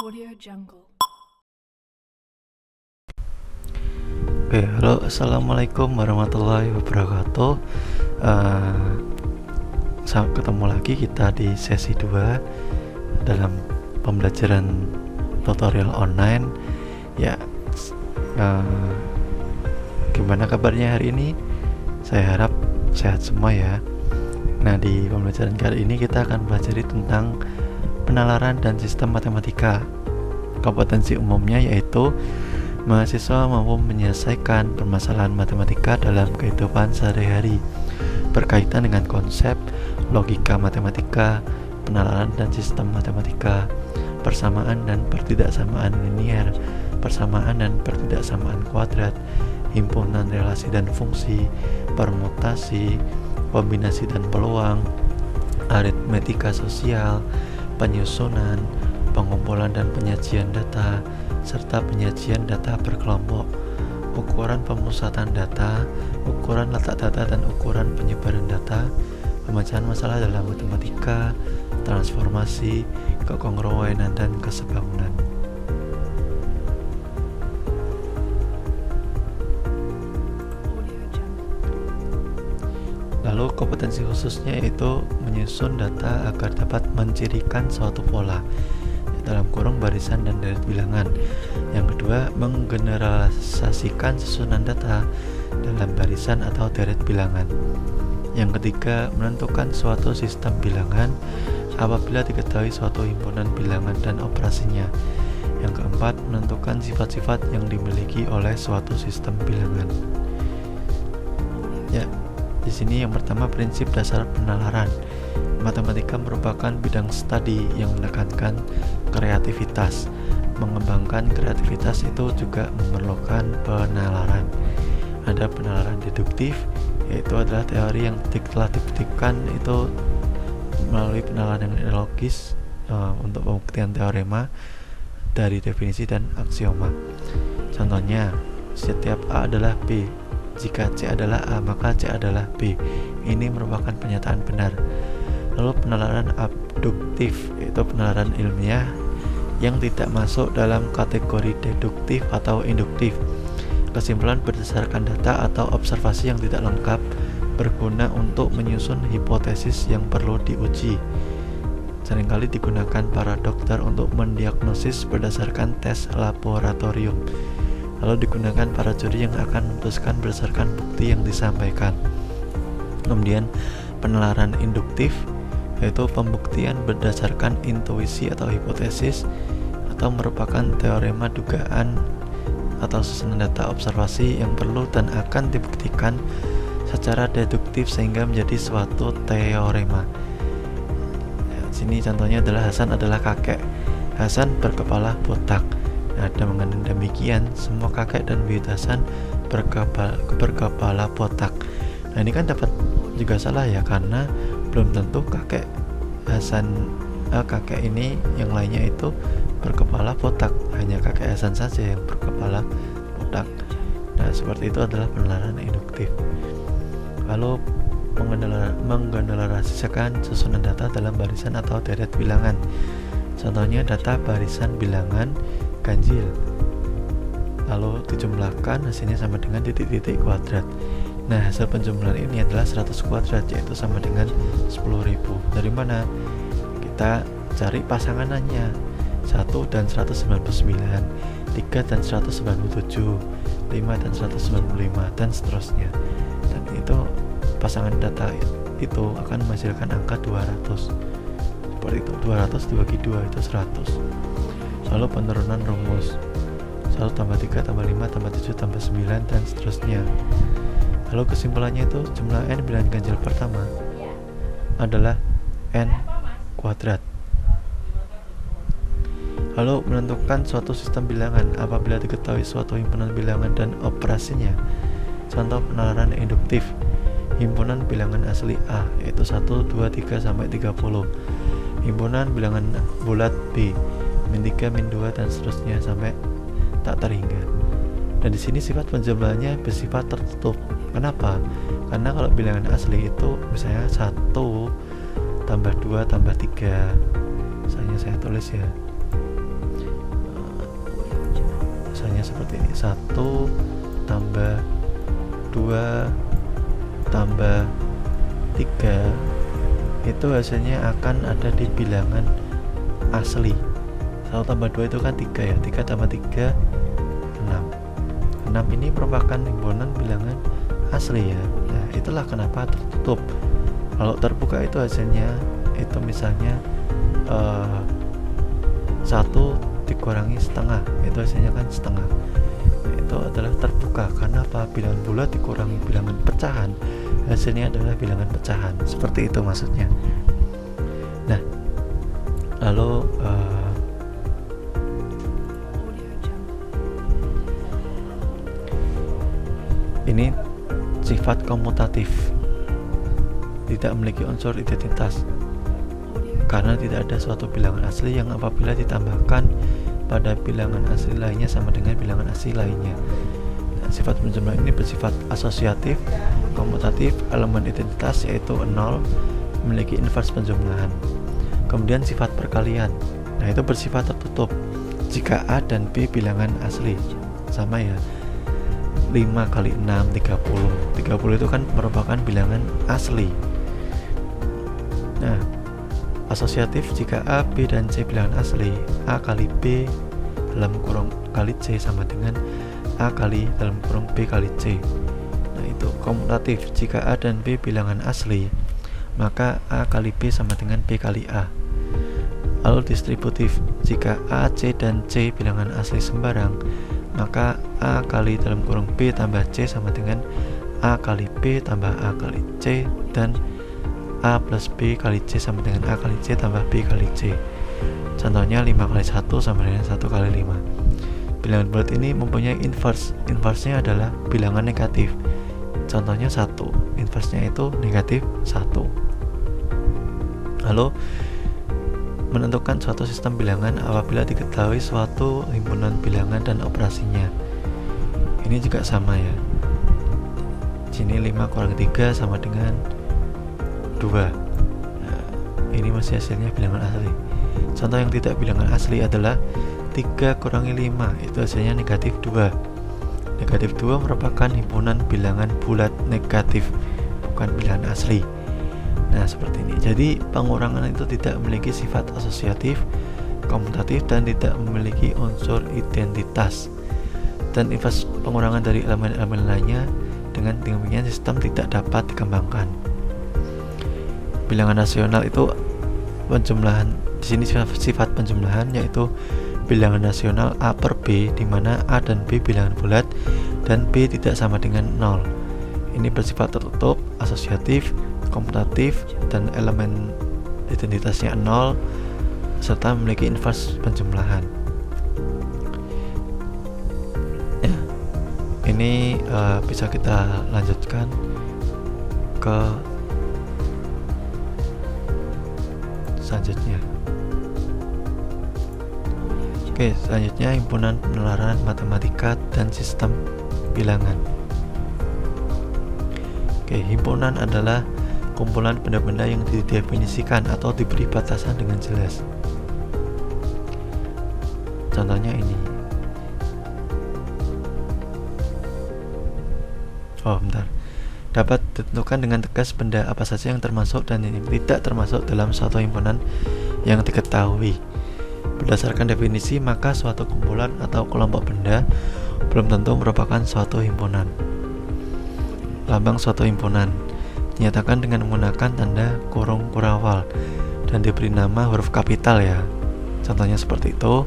Audio Jungle. Oke, halo, assalamualaikum warahmatullahi wabarakatuh. Ketemu lagi kita di sesi 2 dalam pembelajaran tutorial online. Ya, gimana kabarnya hari ini? Saya harap sehat semua ya. Nah, di pembelajaran kali ini kita akan belajar tentang penalaran dan sistem matematika. Kompetensi umumnya yaitu mahasiswa mampu menyelesaikan permasalahan matematika dalam kehidupan sehari-hari berkaitan dengan konsep, logika matematika, penalaran dan sistem matematika, persamaan dan pertidaksamaan linier, persamaan dan pertidaksamaan kuadrat, himpunan relasi dan fungsi, permutasi, kombinasi dan peluang, aritmetika sosial, penyusunan, pengumpulan dan penyajian data, serta penyajian data berkelompok, ukuran pemusatan data, ukuran letak data dan ukuran penyebaran data, pemecahan masalah dalam matematika, transformasi, kekongruenan dan kesebangunan. Lalu kompetensi khususnya yaitu menyusun data agar dapat mencirikan suatu pola dalam kurung barisan dan deret bilangan. Yang kedua, menggeneralisasikan susunan data dalam barisan atau deret bilangan. Yang ketiga, menentukan suatu sistem bilangan apabila diketahui suatu himpunan bilangan dan operasinya. Yang keempat, menentukan sifat-sifat yang dimiliki oleh suatu sistem bilangan. Ya, di sini yang pertama prinsip dasar penalaran. Matematika merupakan bidang studi yang menekankan kreativitas. Mengembangkan kreativitas itu juga memerlukan penalaran. Ada penalaran deduktif, yaitu adalah teori yang telah dibuktikan itu melalui penalaran yang logis untuk pembuktian teorema dari definisi dan aksioma. Contohnya, setiap A adalah B. Jika C adalah A, maka C adalah B. Ini merupakan pernyataan benar. Lalu penalaran abduktif, yaitu penalaran ilmiah yang tidak masuk dalam kategori deduktif atau induktif. Kesimpulan berdasarkan data atau observasi yang tidak lengkap, berguna untuk menyusun hipotesis yang perlu diuji. Seringkali digunakan para dokter untuk mendiagnosis berdasarkan tes laboratorium. Lalu digunakan para juri yang akan memutuskan berdasarkan bukti yang disampaikan. Kemudian penalaran induktif, yaitu pembuktian berdasarkan intuisi atau hipotesis, atau merupakan teorema dugaan atau susunan data observasi yang perlu dan akan dibuktikan secara deduktif sehingga menjadi suatu teorema. Sini contohnya adalah Hasan adalah kakek. Hasan berkepala botak. Nah, dengan demikian semua kakek dan buyut Hasan berkepala botak. Nah, ini kan dapat juga salah ya, karena belum tentu kakek kakek ini yang lainnya itu berkepala botak, hanya kakek Hasan saja yang berkepala botak. Nah, seperti itu adalah penalaran induktif. Lalu menggeneralisasikan susunan data dalam barisan atau deret bilangan. Contohnya data barisan bilangan ganjil, lalu dijumlahkan hasilnya sama dengan titik-titik kuadrat. Nah, hasil penjumlahan ini adalah 100 kuadrat, yaitu sama dengan 10.000. Dari mana? Kita cari pasanganannya, 1 dan 199, 3 dan 197, 5 dan 195, dan seterusnya. Dan itu pasangan data itu akan menghasilkan angka 200. Seperti itu, 200 dibagi 2 itu 100. Lalu penurunan rumus, 1 tambah 3 tambah 5 tambah 7 tambah 9, dan seterusnya. Lalu kesimpulannya itu jumlah n bilangan ganjil pertama adalah n kuadrat. Lalu menentukan suatu sistem bilangan apabila diketahui suatu himpunan bilangan dan operasinya. Contoh penalaran induktif. Himpunan bilangan asli A yaitu 1, 2, 3 sampai 30. Himpunan bilangan bulat B min 3, min 2, dan seterusnya sampai tak terhingga. Dan di sini sifat penjumlahannya bersifat tertutup. Kenapa? Karena kalau bilangan asli itu misalnya 1 tambah 2 tambah 3, misalnya saya tulis ya, misalnya seperti ini, 1 tambah 2 tambah 3 itu hasilnya akan ada di bilangan asli. 1 tambah 2 itu kan 3 ya, 3 tambah 3 6. 6 ini merupakan himpunan bilangan asli ya. Nah, itulah kenapa tertutup. Kalau terbuka itu hasilnya itu misalnya 1 dikurangi setengah, itu hasilnya kan setengah. Itu adalah terbuka. Karena apa? Bilangan bulat dikurangi bilangan pecahan, hasilnya adalah bilangan pecahan. Seperti itu maksudnya. Nah, lalu ini sifat komutatif, tidak memiliki unsur identitas karena tidak ada suatu bilangan asli yang apabila ditambahkan pada bilangan asli lainnya sama dengan bilangan asli lainnya. Nah, sifat penjumlahan ini bersifat asosiatif, komutatif, elemen identitas yaitu 0, memiliki invers penjumlahan. Kemudian sifat perkalian, nah itu bersifat tertutup jika A dan B bilangan asli sama ya. 5 kali 6 30 itu kan merupakan bilangan asli. Nah, asosiatif jika A, B, dan C bilangan asli, A kali B dalam kurung kali C sama dengan A kali dalam kurung B kali C. Nah, itu komutatif jika A dan B bilangan asli, maka A kali B sama dengan B kali A. Lalu distributif jika A, C, dan C bilangan asli sembarang, maka A kali dalam kurung B tambah C sama dengan A kali B tambah A kali C, dan A plus B kali C sama dengan A kali C tambah B kali C. Contohnya 5 kali 1 sama dengan 1 kali 5. Bilangan bulat ini mempunyai invers. Inversnya adalah bilangan negatif. Contohnya 1, inversnya itu negatif 1. Lalu menentukan suatu sistem bilangan apabila diketahui suatu himpunan bilangan dan operasinya. Ini juga sama ya. Sini 5 kurang 3 sama dengan 2. Nah, ini masih hasilnya bilangan asli. Contoh yang tidak bilangan asli adalah 3 kurangi 5, itu hasilnya negatif 2. Negatif 2 merupakan himpunan bilangan bulat negatif, bukan bilangan asli. Nah, seperti ini. Jadi pengurangan itu tidak memiliki sifat asosiatif, komutatif, dan tidak memiliki unsur identitas. Dan invers pengurangan dari elemen-elemen lainnya, dengan demikian sistem tidak dapat dikembangkan. Bilangan rasional itu penjumlahan. Di sini sifat penjumlahan yaitu bilangan rasional A per B, di mana A dan B bilangan bulat dan B tidak sama dengan 0. Ini bersifat tertutup, asosiatif, komutatif, dan elemen identitasnya 0 serta memiliki invers penjumlahan. Ya, ini bisa kita lanjutkan ke selanjutnya. Oke, selanjutnya himpunan penalaran matematika dan sistem bilangan. Oke, himpunan adalah kumpulan benda-benda yang didefinisikan atau diberi batasan dengan jelas. Contohnya ini. Bentar. Dapat ditentukan dengan tegas benda apa saja yang termasuk dan yang tidak termasuk dalam suatu himpunan yang diketahui. Berdasarkan definisi, maka suatu kumpulan atau kelompok benda belum tentu merupakan suatu himpunan. Lambang suatu himpunan dinyatakan dengan menggunakan tanda kurung kurawal dan diberi nama huruf kapital ya. Contohnya seperti itu.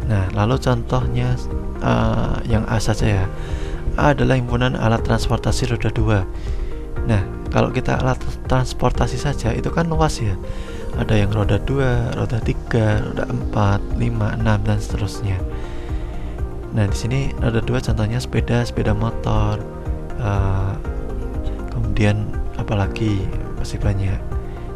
Nah, lalu contohnya yang A saja ya. A adalah himpunan alat transportasi roda 2. Nah, kalau kita alat transportasi saja itu kan luas ya. Ada yang roda 2, roda 3, roda 4, 5, 6, dan seterusnya. Nah, di sini roda 2 contohnya sepeda, sepeda motor, kemudian apalagi masih banyak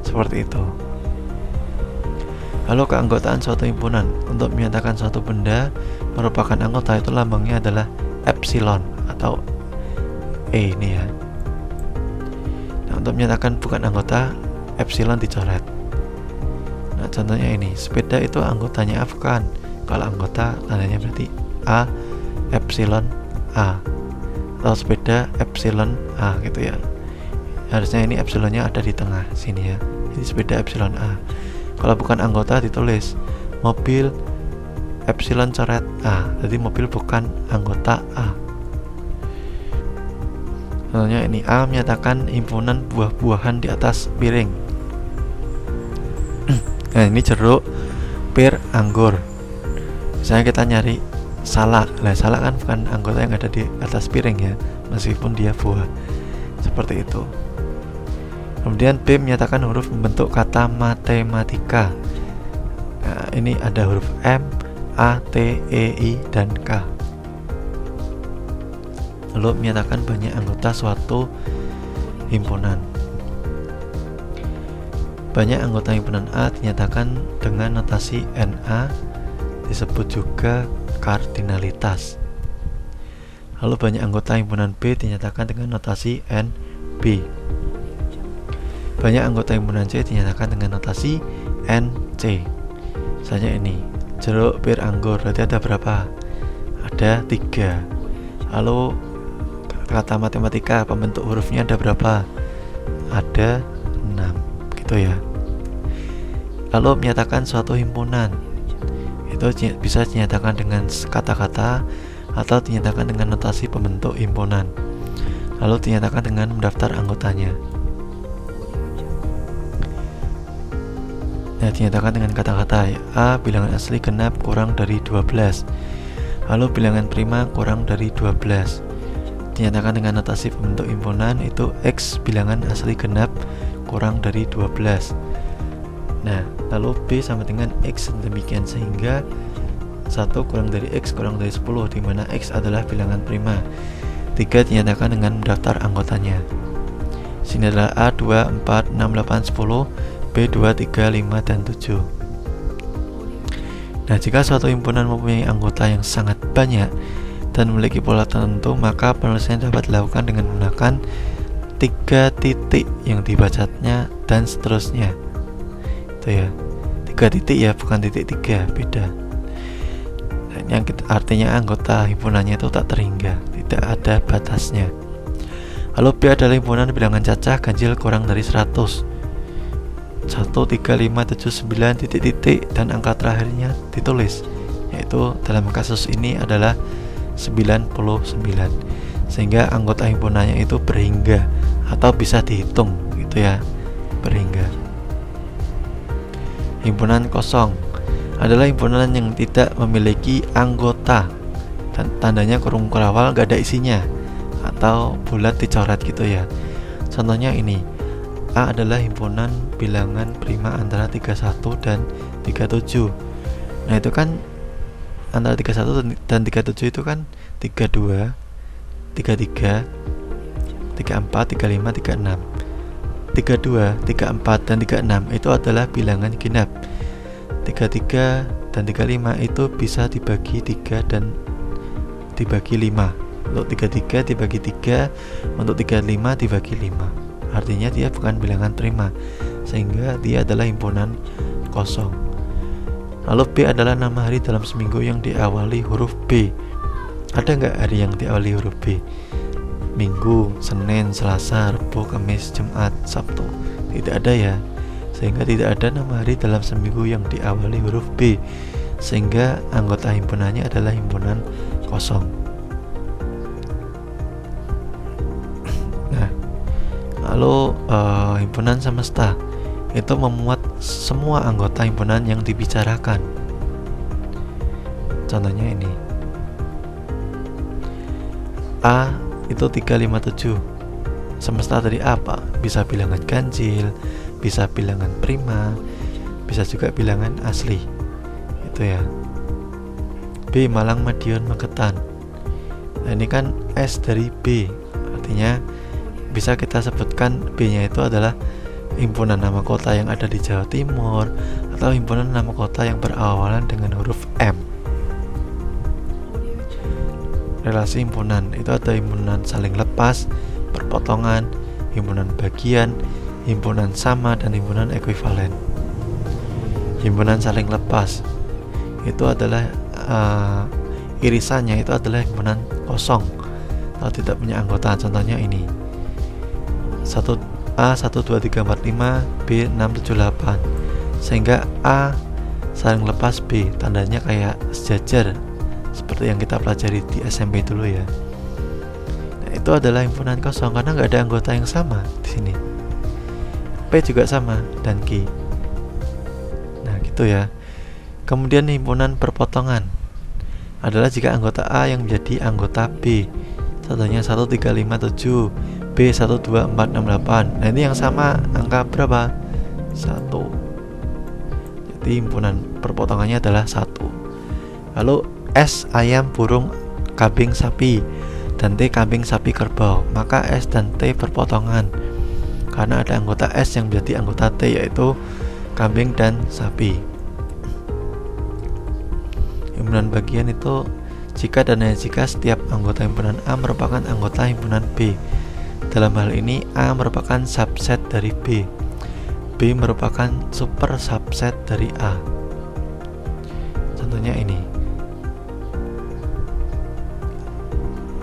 seperti itu. Lalu keanggotaan suatu himpunan. Untuk menyatakan suatu benda merupakan anggota, itu lambangnya adalah epsilon atau E ini ya. Nah, untuk menyatakan bukan anggota, epsilon dicoret. Nah, contohnya ini, sepeda itu anggotanya F kan. Kalau anggota tandanya berarti A epsilon A atau sepeda epsilon A gitu ya. Harusnya ini epsilonnya ada di tengah sini ya. Ini sepeda epsilon A. Kalau bukan anggota ditulis mobil epsilon coret A. Jadi mobil bukan anggota A. Contohnya ini A menyatakan himpunan buah-buahan di atas piring. Nah ini jeruk, pir, anggur. Misalnya kita nyari salak. Nah salak kan bukan anggota yang ada di atas piring ya, meskipun dia buah. Seperti itu. Kemudian B menyatakan huruf membentuk kata matematika. Nah, ini ada huruf M, A, T, E, I, dan K. Lalu menyatakan banyak anggota suatu himpunan. Banyak anggota himpunan A dinyatakan dengan notasi NA, disebut juga kardinalitas. Lalu banyak anggota himpunan B dinyatakan dengan notasi NB. Banyak anggota himpunan C dinyatakan dengan notasi NC. Misalnya ini jeruk, pir, anggur. Berarti ada berapa? Ada 3. Lalu kata matematika pembentuk hurufnya ada berapa? Ada 6 gitu ya. Lalu menyatakan suatu himpunan itu bisa dinyatakan dengan kata-kata atau dinyatakan dengan notasi pembentuk himpunan. Lalu dinyatakan dengan mendaftar anggotanya. Nah, dinyatakan dengan kata-kata A bilangan asli genap kurang dari 12. Lalu bilangan prima kurang dari 12. Dinyatakan dengan notasi pembentuk himpunan itu X bilangan asli genap kurang dari 12. Nah, lalu B sama dengan X demikian sehingga 1 kurang dari X kurang dari 10, di mana X adalah bilangan prima. 3 dinyatakan dengan mendaftar anggotanya. Sini adalah A, 2, 4, 6, 8, 10, B, 2, 3, 5, dan 7. Nah, jika suatu himpunan mempunyai anggota yang sangat banyak dan memiliki pola tertentu, maka penulisan dapat dilakukan dengan menggunakan 3 titik yang dibacanya dan seterusnya. Itu ya, 3 titik ya, bukan titik 3, beda. Nah, yang artinya anggota himpunannya itu tak terhingga, tidak ada batasnya. Lalu B adalah himpunan bilangan cacah ganjil kurang dari 100. 1, 3, 5, 7, 9 titik-titik dan angka terakhirnya ditulis, yaitu dalam kasus ini adalah 99, sehingga anggota himpunannya itu berhingga atau bisa dihitung gitu ya, berhingga. Himpunan kosong adalah himpunan yang tidak memiliki anggota dan tandanya kurung kurawal gak ada isinya atau bulat dicoret gitu ya. Contohnya ini, A adalah himpunan bilangan prima antara 31 dan 37. Nah itu kan antara 31 dan 37 itu kan 32, 33, 34, 35, 36. 32, 34, dan 36 itu adalah bilangan genap. 33 dan 35 itu bisa dibagi 3 dan dibagi 5. Untuk 33 dibagi 3, untuk 35 dibagi 5. Artinya dia bukan bilangan prima, sehingga dia adalah himpunan kosong. Lalu B adalah nama hari dalam seminggu yang diawali huruf B. Ada nggak hari yang diawali huruf B? Minggu, Senin, Selasa, Rabu, Kamis, Jumat, Sabtu. Tidak ada ya, sehingga tidak ada nama hari dalam seminggu yang diawali huruf B, sehingga anggota himpunannya adalah himpunan kosong. Lalu himpunan semesta itu memuat semua anggota himpunan yang dibicarakan. Contohnya ini, A itu 357. Semesta dari apa? Bisa bilangan ganjil, bisa bilangan prima, bisa juga bilangan asli. Itu ya. B Malang, Madiun, Magetan. Nah, ini kan S dari B, artinya bisa kita sebutkan B-nya itu adalah himpunan nama kota yang ada di Jawa Timur atau himpunan nama kota yang berawalan dengan huruf M. Relasi himpunan itu ada himpunan saling lepas, perpotongan, himpunan bagian, himpunan sama, dan himpunan ekuivalen. Himpunan saling lepas itu adalah irisannya itu adalah himpunan kosong atau tidak punya anggota. Contohnya ini 1A 1 2 3 4 5, B 6 7 8, sehingga A saling lepas B, tandanya kayak sejajar seperti yang kita pelajari di SMP dulu ya. Nah, itu adalah himpunan kosong karena nggak ada anggota yang sama di sini. P juga sama dan Q. Nah gitu ya. Kemudian himpunan perpotongan adalah jika anggota A yang menjadi anggota B. Contohnya 1 3 5 7, B 1 2 4 6 8. Nah ini yang sama angka berapa? 1. Jadi himpunan perpotongannya adalah 1. Lalu S ayam, burung, kambing, sapi, dan T kambing, sapi, kerbau. Maka S dan T perpotongan karena ada anggota S yang menjadi anggota T, yaitu kambing dan sapi. Himpunan bagian itu jika dan hanya jika setiap anggota himpunan A merupakan anggota himpunan B. Dalam hal ini A merupakan subset dari B, B merupakan super subset dari A. Contohnya ini,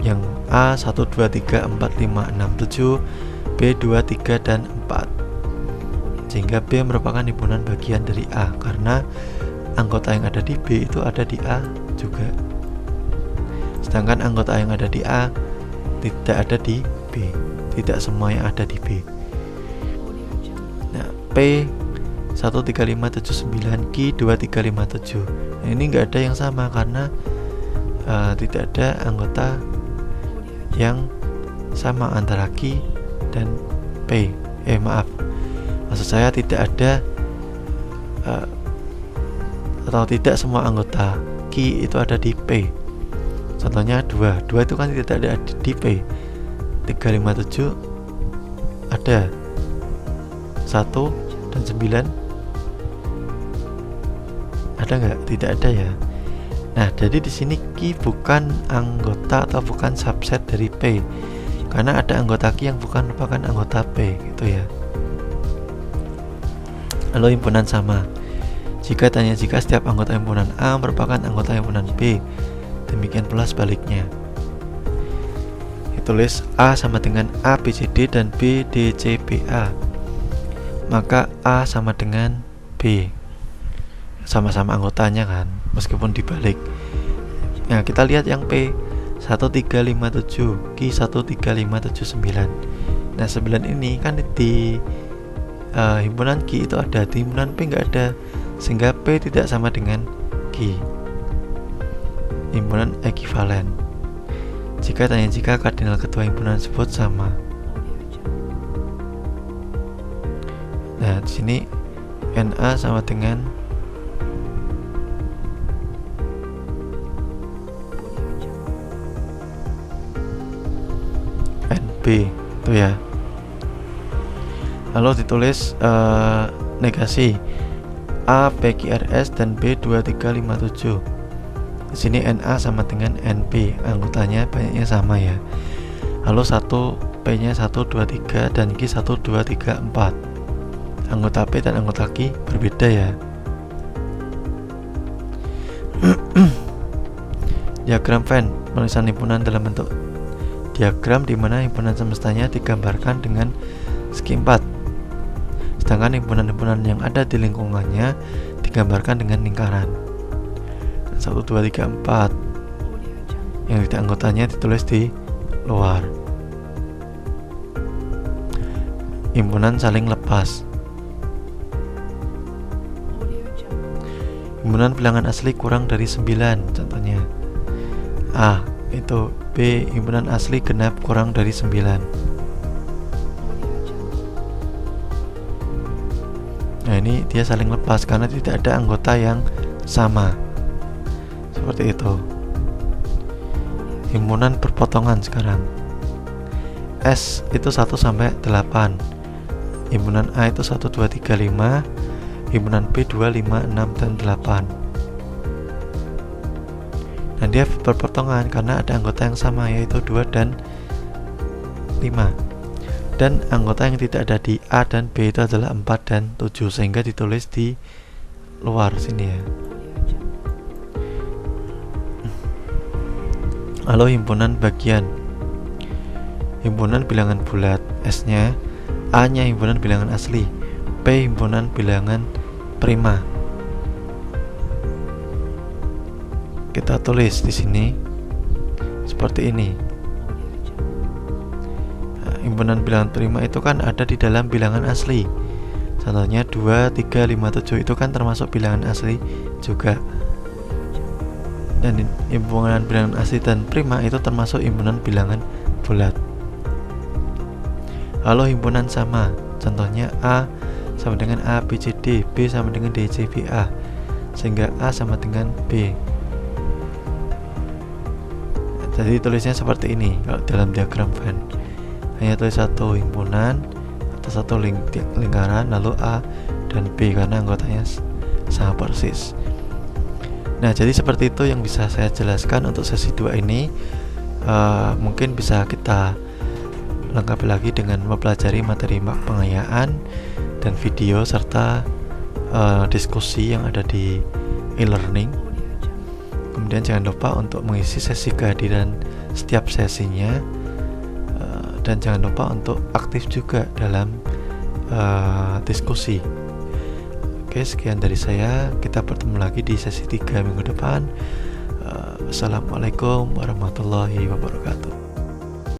yang A 1 2 3 4 5 6 7, B 2 3 dan 4, sehingga B merupakan himpunan bagian dari A karena anggota yang ada di B itu ada di A juga, sedangkan anggota yang ada di A tidak ada di B, tidak semua yang ada di B. Nah, P 1 3 5 7 9, Q 2 3 5 7. Nah, ini nggak ada yang sama karena tidak ada anggota yang sama antara Q dan P. Maksud saya tidak ada atau tidak semua anggota Q itu ada di P. Contohnya 2 itu kan tidak ada di P. 3 5 7 ada 1 dan 9 ada nggak? Tidak ada ya. Nah, jadi di sini Q bukan anggota atau bukan subset dari P karena ada anggota Q yang bukan merupakan anggota P gitu ya. Lalu himpunan sama jika tanya jika setiap anggota himpunan A merupakan anggota himpunan B, demikian pula sebaliknya. Ditulis A sama dengan A B C D dan B D C B A, maka A sama dengan B, sama-sama anggotanya kan, meskipun dibalik. Nah kita lihat yang P 1 3 5 7, Q 1 3 5 7 9. Nah 9 ini kan di himpunan Q itu ada, di himpunan P nggak ada, sehingga P tidak sama dengan Q. Himpunan ekuivalen jika tanya jika kardinal kedua himpunan tersebut sama. Nah di sini NA sama dengan NB itu ya. Lalu ditulis negasi A PQRS dan B 2 3 5 7. Di sini NA sama dengan NP, anggotanya banyaknya sama ya. Lalu 1 P-nya 1 2 3 dan Q 1 2 3 4. Anggota P dan anggota Q berbeda ya. Diagram Venn, penulisan himpunan dalam bentuk diagram di mana himpunan semestanya digambarkan dengan segi 4. Sedangkan himpunan-himpunan yang ada di lingkungannya digambarkan dengan lingkaran 1, 2, 3, 4. Yang tidak anggotanya ditulis di luar. Himpunan saling lepas. Himpunan bilangan asli kurang dari 9. Contohnya A itu, B himpunan asli genap kurang dari 9. Nah ini dia saling lepas karena tidak ada anggota yang sama. Seperti itu. Himpunan perpotongan sekarang. S itu 1 sampai 8. Himpunan A itu 1 2 3 5. Himpunan B 2 5 6 dan 8. Nah dia perpotongan karena ada anggota yang sama, yaitu 2 dan 5. Dan anggota yang tidak ada di A dan B itu adalah 4 dan 7, sehingga ditulis di luar sini ya. Lalu himpunan bagian. Himpunan bilangan bulat, S-nya, A-nya himpunan bilangan asli, P himpunan bilangan prima. Kita tulis di sini seperti ini. Himpunan bilangan prima itu kan ada di dalam bilangan asli. Contohnya 2, 3, 5, 7 itu kan termasuk bilangan asli juga. Dan himpunan bilangan asli dan prima itu termasuk himpunan bilangan bulat. Lalu himpunan sama, contohnya A sama dengan A, B, C, D, B sama dengan D, C, B, A, sehingga A sama dengan B. Jadi tulisnya seperti ini kalau dalam diagram Venn. Hanya tulis satu himpunan atau satu lingkaran, lalu A dan B karena anggotanya sama persis. Nah, jadi seperti itu yang bisa saya jelaskan untuk sesi 2 ini. Mungkin bisa kita lengkapi lagi dengan mempelajari materi pengayaan dan video serta diskusi yang ada di e-learning. Kemudian jangan lupa untuk mengisi sesi kehadiran setiap sesinya, dan jangan lupa untuk aktif juga dalam diskusi. Oke, sekian dari saya. Kita bertemu lagi di sesi 3 minggu depan. Assalamualaikum warahmatullahi wabarakatuh.